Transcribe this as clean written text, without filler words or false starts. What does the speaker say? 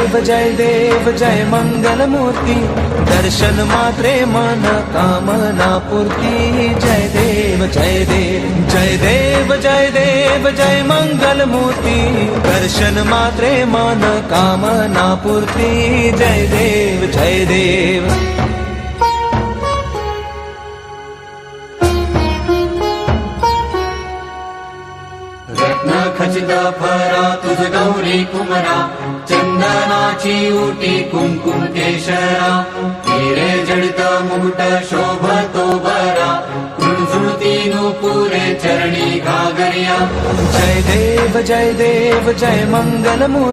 देव जय मंगलमूर्ती, दर्शन मात्रे मन कामना पूर्ती। जय देव जय देव जय देव जय देव जय मंगलमूर्ती, दर्शन मात्रे मन कामना पूर्ती। जय देव जय देव। रत्न खचित फरा तुझ गौरी कुमरा, चंदनाची उटी कुंकुम केशरा, हिरे जडित मुकुट शोभतो बरा, कृणझुळती नुपुरे चरणी घागरिया। जय देव जय मंगलमूर्ती।